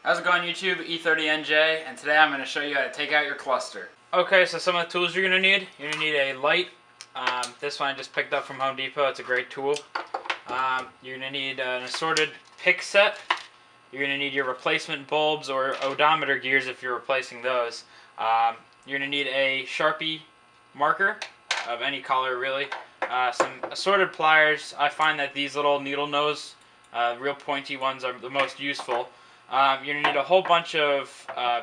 How's it going, YouTube? E30NJ, and today I'm going to show you how to take out your cluster. Okay, so some of the tools you're going to need. You're going to need a light. This one I just picked up from Home Depot. It's a great tool. You're going to need an assorted pick set. You're going to need your replacement bulbs or odometer gears if you're replacing those. You're going to need a Sharpie marker of any color, really. Some assorted pliers. I find that these little needle nose, real pointy ones, are the most useful. You're going to need a whole bunch of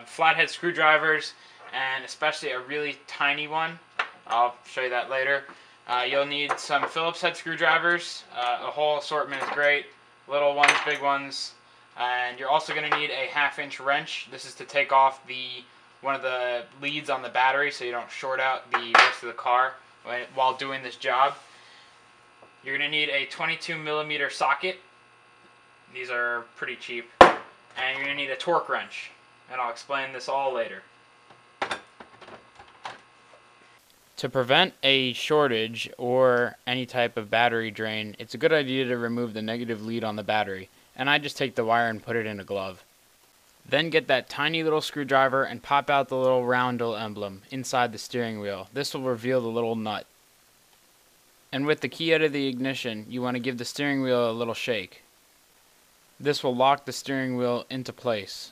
flathead screwdrivers, and especially a really tiny one. I'll show you that later. You'll need some Phillips head screwdrivers. A whole assortment is great. Little ones, big ones. And you're also going to need a 1/2-inch wrench. This is to take off one of the leads on the battery so you don't short out the rest of the car while doing this job. You're going to need a 22mm socket. These are pretty cheap. And you're going to need a torque wrench. And I'll explain this all later. To prevent a shortage or any type of battery drain, it's a good idea to remove the negative lead on the battery. And I just take the wire and put it in a glove. Then get that tiny little screwdriver and pop out the little roundel emblem inside the steering wheel. This will reveal the little nut. And with the key out of the ignition, you want to give the steering wheel a little shake. This will lock the steering wheel into place.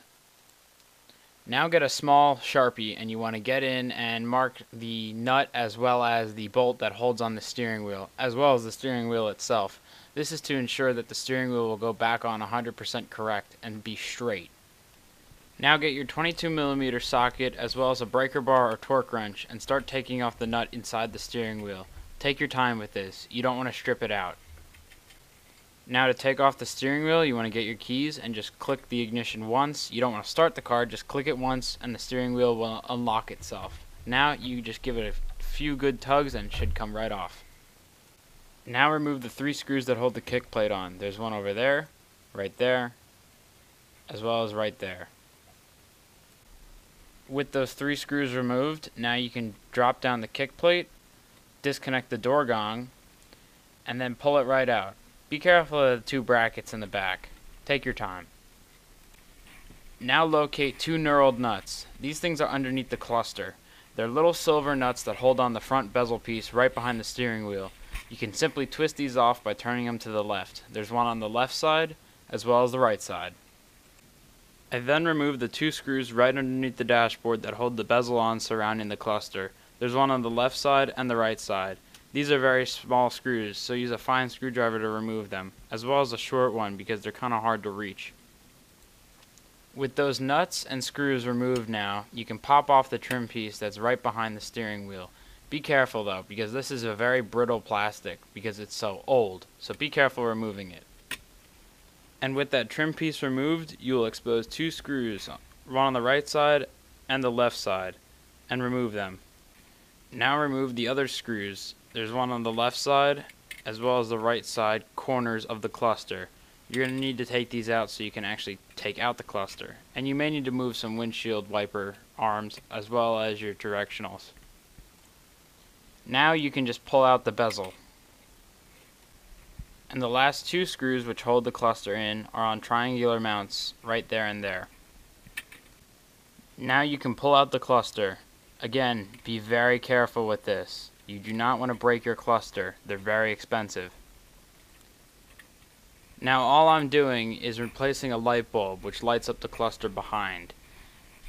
Now get a small Sharpie and you want to get in and mark the nut as well as the bolt that holds on the steering wheel, as well as the steering wheel itself. This is to ensure that the steering wheel will go back on 100% correct and be straight. Now get your 22mm socket as well as a breaker bar or torque wrench and start taking off the nut inside the steering wheel. Take your time with this. You don't want to strip it out. Now to take off the steering wheel, you want to get your keys and just click the ignition once. You don't want to start the car, just click it once and the steering wheel will unlock itself. Now you just give it a few good tugs and it should come right off. Now remove the 3 screws that hold the kick plate on. There's one over there, right there, as well as right there. With those 3 screws removed, now you can drop down the kick plate, disconnect the door gong, and then pull it right out. Be careful of the 2 brackets in the back. Take your time. Now locate 2 knurled nuts. These things are underneath the cluster. They're little silver nuts that hold on the front bezel piece right behind the steering wheel. You can simply twist these off by turning them to the left. There's one on the left side as well as the right side. I then remove the 2 screws right underneath the dashboard that hold the bezel on surrounding the cluster. There's one on the left side and the right side. These are very small screws, so use a fine screwdriver to remove them, as well as a short one because they're kind of hard to reach. With those nuts and screws removed now, you can pop off the trim piece that's right behind the steering wheel. Be careful though, because this is a very brittle plastic because it's so old, so be careful removing it. And with that trim piece removed, you will expose 2 screws, one on the right side and the left side, and remove them. Now remove the other screws. There's one on the left side as well as the right side corners of the cluster. You're going to need to take these out so you can actually take out the cluster. And you may need to move some windshield wiper arms as well as your directionals. Now you can just pull out the bezel. And the last 2 screws which hold the cluster in are on triangular mounts right there and there. Now you can pull out the cluster. Again, be very careful with this. You do not want to break your cluster. They're very expensive. Now all I'm doing is replacing a light bulb which lights up the cluster behind.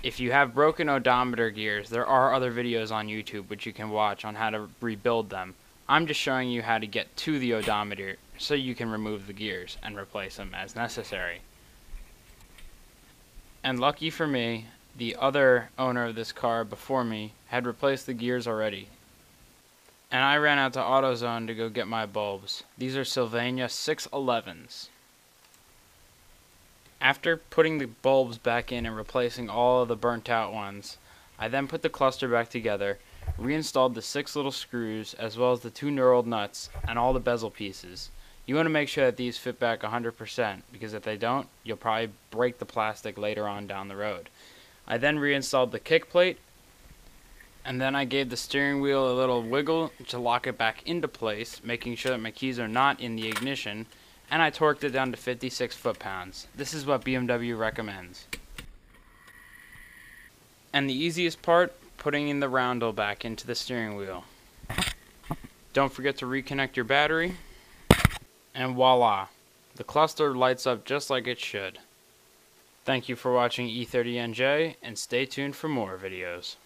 If you have broken odometer gears, there are other videos on YouTube which you can watch on how to rebuild them. I'm just showing you how to get to the odometer so you can remove the gears and replace them as necessary. And lucky for me, the other owner of this car before me had replaced the gears already. And I ran out to AutoZone to go get my bulbs. These are Sylvania 611s. After putting the bulbs back in and replacing all of the burnt out ones, I then put the cluster back together, reinstalled the 6 little screws as well as the 2 knurled nuts and all the bezel pieces. You want to make sure that these fit back 100% because if they don't, you'll probably break the plastic later on down the road. I then reinstalled the kick plate, and then I gave the steering wheel a little wiggle to lock it back into place, making sure that my keys are not in the ignition, and I torqued it down to 56 foot-pounds. This is what BMW recommends. And the easiest part, putting in the roundel back into the steering wheel. Don't forget to reconnect your battery, and voila, the cluster lights up just like it should. Thank you for watching E30NJ, and stay tuned for more videos.